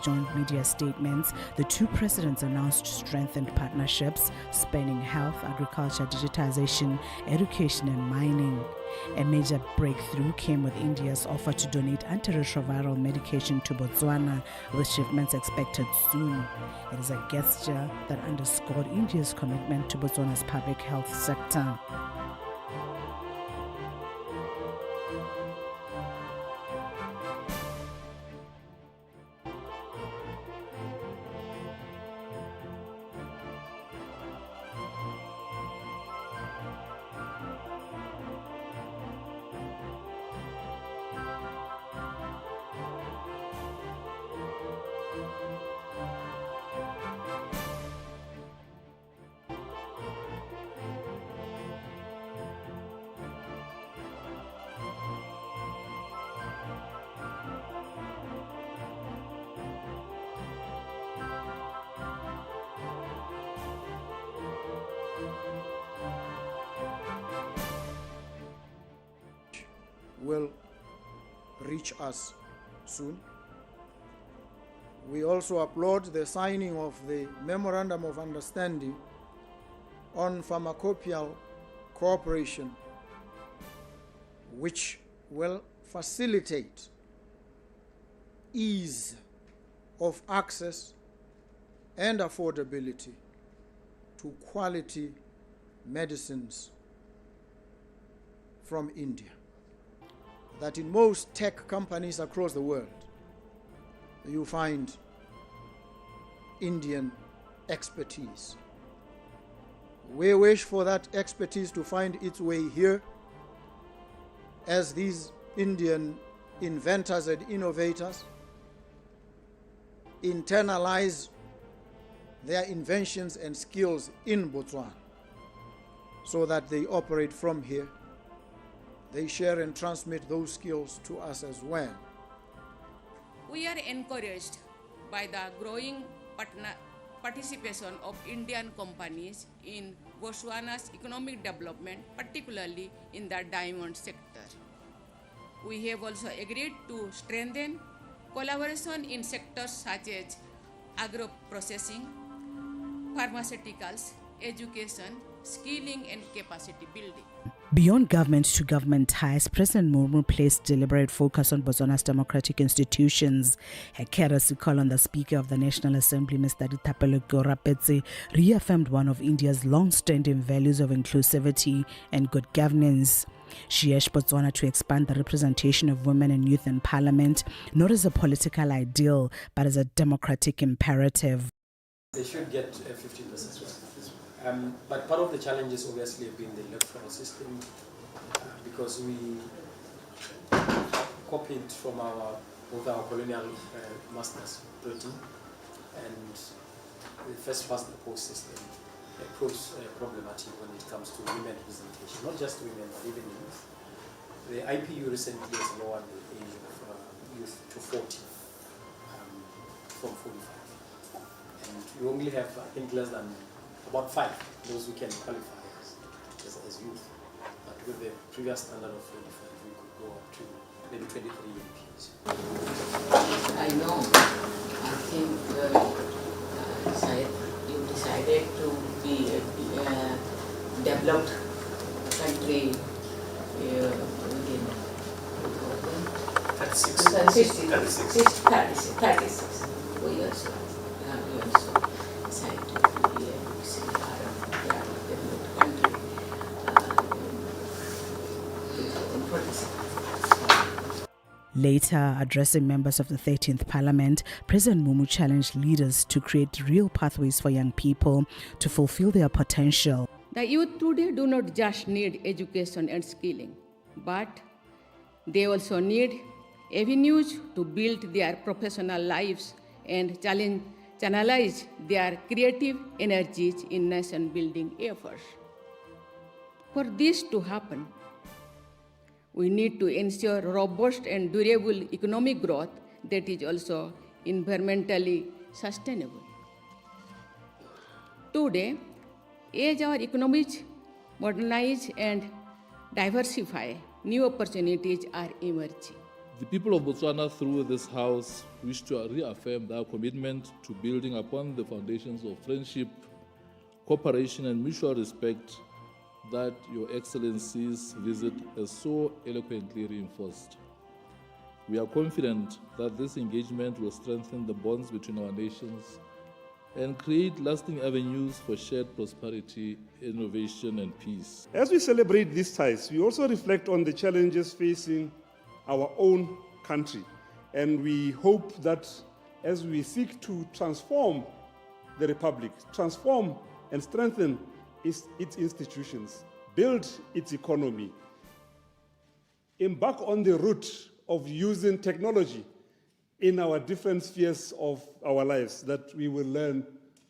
joint media statements, the two presidents announced strengthened partnerships spanning health, agriculture, digitization, education, and mining. A major breakthrough came with India's offer to donate antiretroviral medication to Botswana, with shipments expected soon. It is a gesture that underscored India's commitment to Botswana's public health sector. Will reach us soon. We also applaud the signing of the Memorandum of Understanding on Pharmacopoeial Cooperation, which will facilitate ease of access and affordability to quality medicines from India. That in most tech companies across the world, you find Indian expertise. We wish for that expertise to find its way here as these Indian inventors and innovators internalize their inventions and skills in Botswana so that they operate from here. They share and transmit those skills to us as well. We are encouraged by the growing participation of Indian companies in Botswana's economic development, particularly in the diamond sector. We have also agreed to strengthen collaboration in sectors such as agro-processing, pharmaceuticals, education, skilling, and capacity building. Beyond government-to-government ties, President Murmu placed deliberate focus on Botswana's democratic institutions. Her courtesy call on the Speaker of the National Assembly, Mr. Ditapelo Gorapetse, reaffirmed one of India's long-standing values of inclusivity and good governance. She urged Botswana to expand the representation of women and youth in parliament, not as a political ideal, but as a democratic imperative. They should get 15%. But part of the challenges obviously have been the electoral system, because we copied from both our colonial masters, Britain, and the first past the post system proves problematic when it comes to women representation, not just women but even youth. The IPU recently has lowered the age of youth to 40 from 45, and we only have, I think, less than about 5, those who can qualify as youth. But with the previous standard of 45, we could go up to maybe 23 MPs. I know. I think you decided to be a developed country within 36. 36. We also decided to be a Later, addressing members of the 13th Parliament, President Murmu challenged leaders to create real pathways for young people to fulfill their potential. The youth today do not just need education and skilling, but they also need avenues to build their professional lives and channelize their creative energies in nation-building efforts. For this to happen, we need to ensure robust and durable economic growth that is also environmentally sustainable. Today, as our economies modernize and diversify, new opportunities are emerging. The people of Botswana, through this House, wish to reaffirm their commitment to building upon the foundations of friendship, cooperation, and mutual respect that Your Excellency's visit has so eloquently reinforced. We are confident that this engagement will strengthen the bonds between our nations and create lasting avenues for shared prosperity, innovation, and peace. As we celebrate these ties, we also reflect on the challenges facing our own country. And we hope that as we seek to transform the Republic, transform and strengthen its institutions, build its economy, embark on the route of using technology in our different spheres of our lives, that we will learn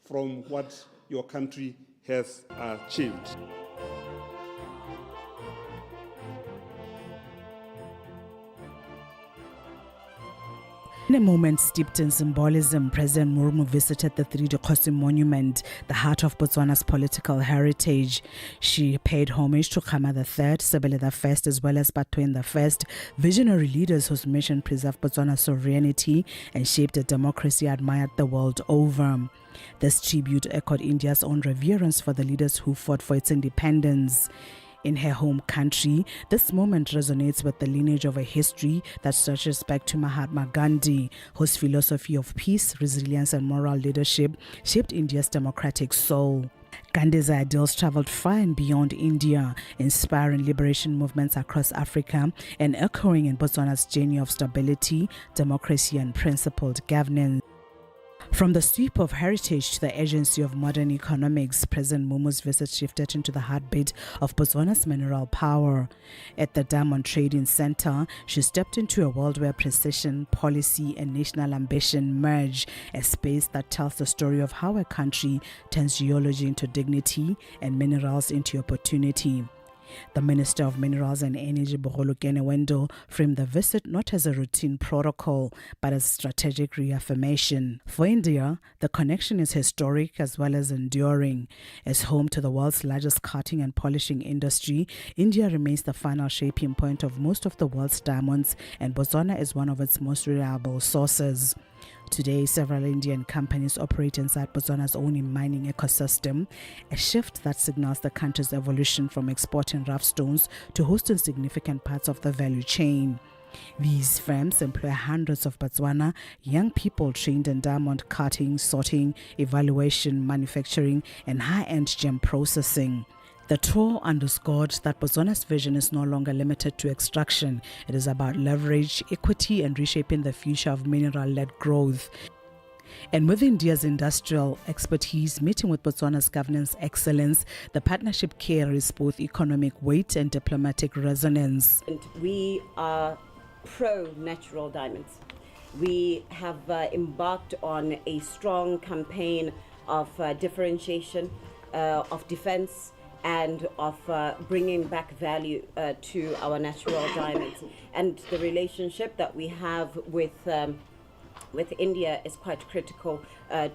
from what your country has achieved. In a moment steeped in symbolism, President Murmu visited the 3D Kgosi Monument, the heart of Botswana's political heritage. She paid homage to Khama III, Sebele I, as well as Batwen I, visionary leaders whose mission preserved Botswana's sovereignty and shaped a democracy admired the world over. This tribute echoed India's own reverence for the leaders who fought for its independence. In her home country, this moment resonates with the lineage of a history that stretches back to Mahatma Gandhi, whose philosophy of peace, resilience, and moral leadership shaped India's democratic soul. Gandhi's ideals traveled far and beyond India, inspiring liberation movements across Africa and echoing in Botswana's journey of stability, democracy, and principled governance. From the sweep of heritage to the agency of modern economics, President Murmu's visit shifted into the heartbeat of Botswana's mineral power. At the Diamond Trading Center, she stepped into a world where precision, policy, and national ambition merge, a space that tells the story of how a country turns geology into dignity and minerals into opportunity. The Minister of Minerals and Energy, Bogolokene Wendell, framed the visit not as a routine protocol, but as strategic reaffirmation. For India, the connection is historic as well as enduring. As home to the world's largest cutting and polishing industry, India remains the final shaping point of most of the world's diamonds, and Botswana is one of its most reliable sources. Today, several Indian companies operate inside Botswana's own mining ecosystem, a shift that signals the country's evolution from exporting rough stones to hosting significant parts of the value chain. These firms employ hundreds of Botswana young people trained in diamond cutting, sorting, evaluation, manufacturing, and high-end gem processing. The tour underscored that Botswana's vision is no longer limited to extraction. It is about leverage, equity, and reshaping the future of mineral-led growth. And with India's industrial expertise meeting with Botswana's governance excellence, the partnership carries both economic weight and diplomatic resonance. And we are pro-natural diamonds. We have embarked on a strong campaign of differentiation, of defense, and of bringing back value to our natural diamonds. And the relationship that we have with India is quite critical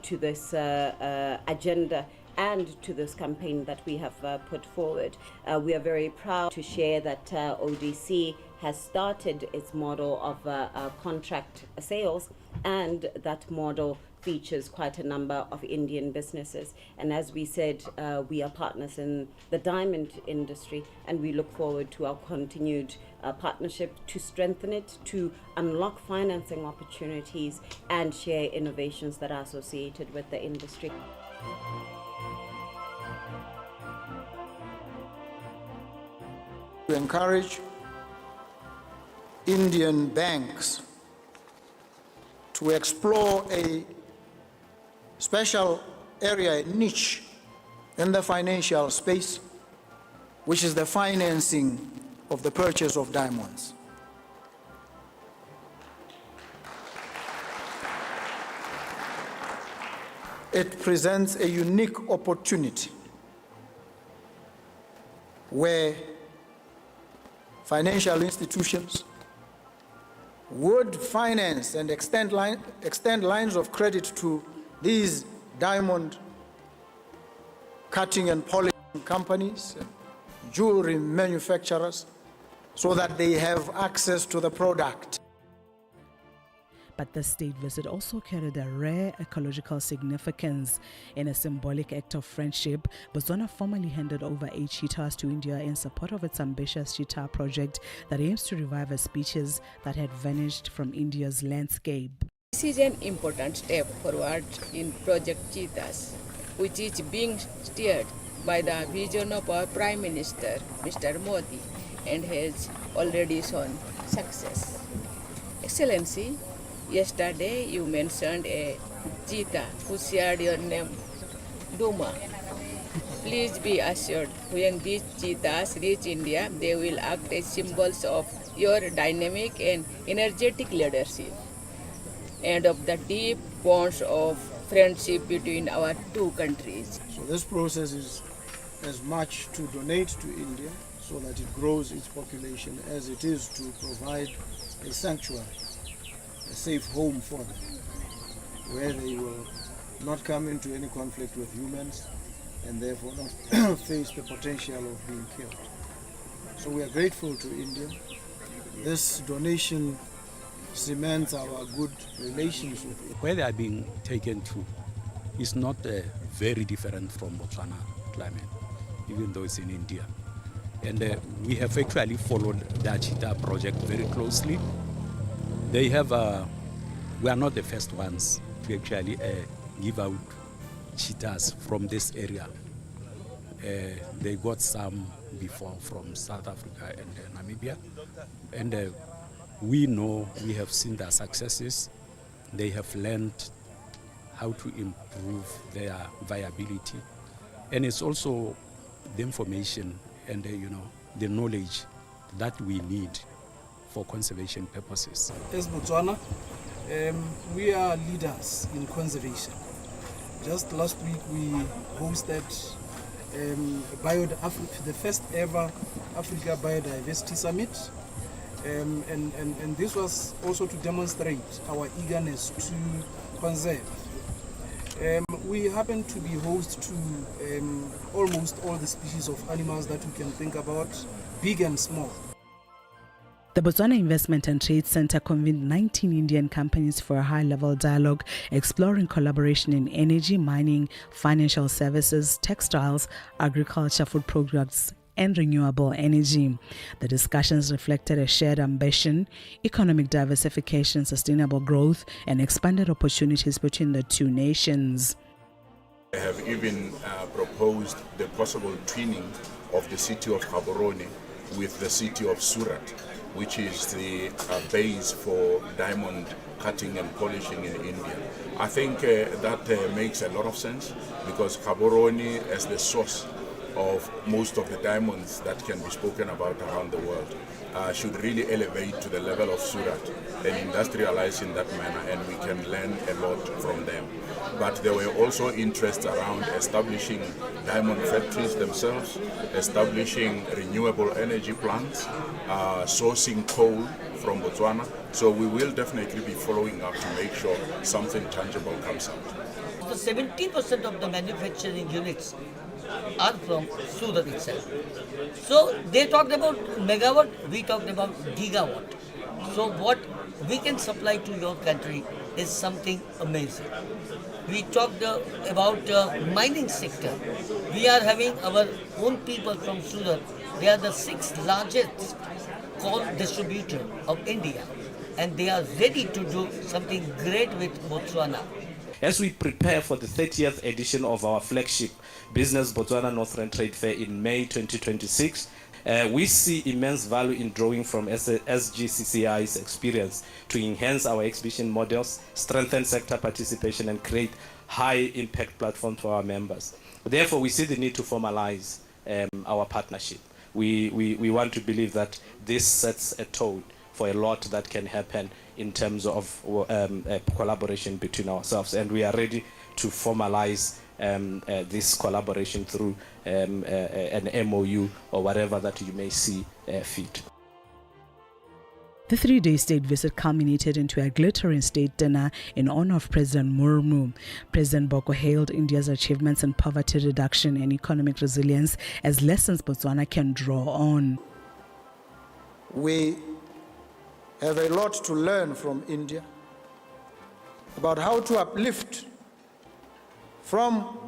to this agenda and to this campaign that we have put forward. We are very proud to share that ODC has started its model of contract sales, and that model features quite a number of Indian businesses. And as we said, we are partners in the diamond industry, and we look forward to our continued partnership to strengthen it, to unlock financing opportunities and share innovations that are associated with the industry. To encourage Indian banks to explore a special area, a niche in the financial space, which is the financing of the purchase of diamonds. It presents a unique opportunity where financial institutions would finance and extend lines of credit to these diamond cutting and polishing companies, jewelry manufacturers, so that they have access to the product. But the state visit also carried a rare ecological significance. In a symbolic act of friendship, Botswana formally handed over 8 cheetahs to India in support of its ambitious cheetah project that aims to revive a species that had vanished from India's landscape. This is an important step forward in Project Cheetahs, which is being steered by the vision of our Prime Minister, Mr. Modi, and has already shown success. Excellency, yesterday you mentioned a cheetah who shared your name, Duma. Please be assured, when these cheetahs reach India, they will act as symbols of your dynamic and energetic leadership and of the deep bonds of friendship between our two countries. So this process is as much to donate to India so that it grows its population as it is to provide a sanctuary, a safe home for them, where they will not come into any conflict with humans and therefore not face the potential of being killed. So we are grateful to India. This donation cements our good relations with it. Where they are being taken to is not very different from Botswana climate, even though it's in India. And we have actually followed the cheetah project very closely. They have, we are not the first ones to actually give out cheetahs from this area. They got some before from South Africa and Namibia. And we know, we have seen their successes. They have learned how to improve their viability. And it's also the information and the knowledge that we need for conservation purposes. As Botswana, we are leaders in conservation. Just last week we hosted the first ever Africa Biodiversity Summit. And this was also to demonstrate our eagerness to conserve. We happen to be host to almost all the species of animals that we can think about, big and small. The Botswana Investment and Trade Center convened 19 Indian companies for a high-level dialogue exploring collaboration in energy, mining, financial services, textiles, agriculture, food products, and renewable energy. The discussions reflected a shared ambition, economic diversification, sustainable growth, and expanded opportunities between the two nations. I have even proposed the possible twinning of the city of Gaborone with the city of Surat, which is the base for diamond cutting and polishing in India. I think that makes a lot of sense because Gaborone as the source of most of the diamonds that can be spoken about around the world should really elevate to the level of Surat and industrialize in that manner, and we can learn a lot from them. But there were also interests around establishing diamond factories themselves, establishing renewable energy plants, sourcing coal from Botswana. So we will definitely be following up to make sure something tangible comes out. 70% of the manufacturing units are from Surat itself. So they talked about megawatt, we talked about gigawatt. So what we can supply to your country is something amazing. We talked about mining sector. We are having our own people from Surat. They are the 6th largest coal distributor of India, and they are ready to do something great with Botswana. As we prepare for the 30th edition of our flagship Business Botswana Northern Trade Fair in May 2026, we see immense value in drawing from SGCCI's experience to enhance our exhibition models, strengthen sector participation, and create high-impact platforms for our members. Therefore, we see the need to formalize our partnership. We want to believe that this sets a tone for a lot that can happen in terms of collaboration between ourselves, and we are ready to formalize this collaboration through an MOU or whatever that you may see fit. The 3-day state visit culminated into a glittering state dinner in honor of President Murmu. President Boko hailed India's achievements in poverty reduction and economic resilience as lessons Botswana can draw on. We have a lot to learn from India about how to uplift from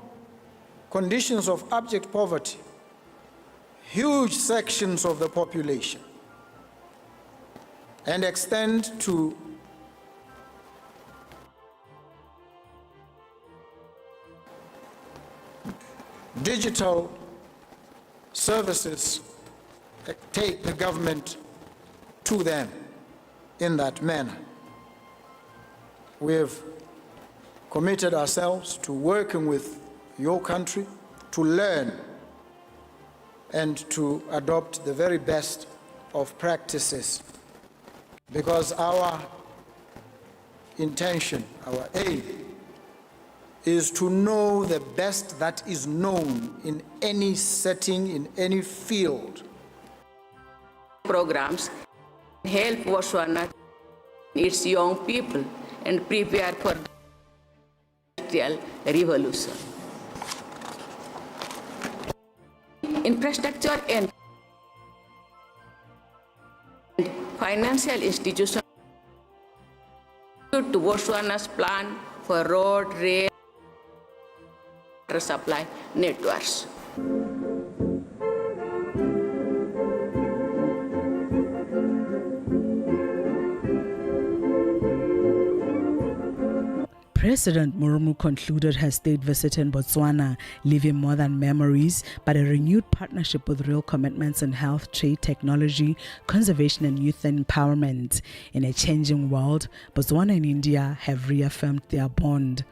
conditions of abject poverty huge sections of the population and extend to digital services, take the government to them in that manner. We have committed ourselves to working with your country to learn and to adopt the very best of practices, because our intention, our aim, is to know the best that is known in any setting, in any field. Programs help Botswana, its young people, and prepare for the industrial revolution. Infrastructure and financial institutions to Botswana's plan for road, rail, water supply networks. President Murmu concluded her state visit in Botswana, leaving more than memories, but a renewed partnership with real commitments in health, trade, technology, conservation, and youth empowerment. In a changing world, Botswana and India have reaffirmed their bond.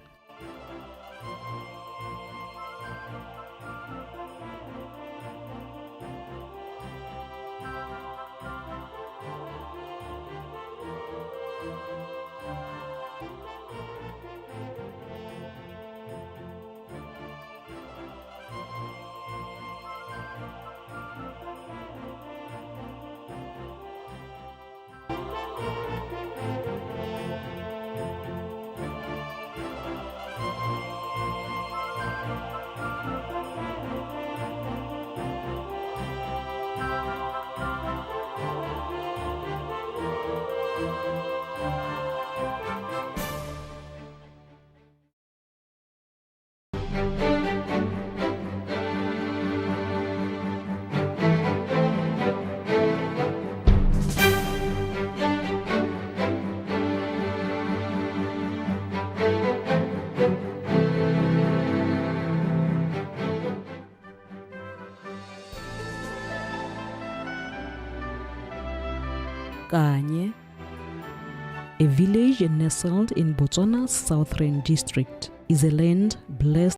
Kanye, a village nestled in Botswana's southern district, is a land blessed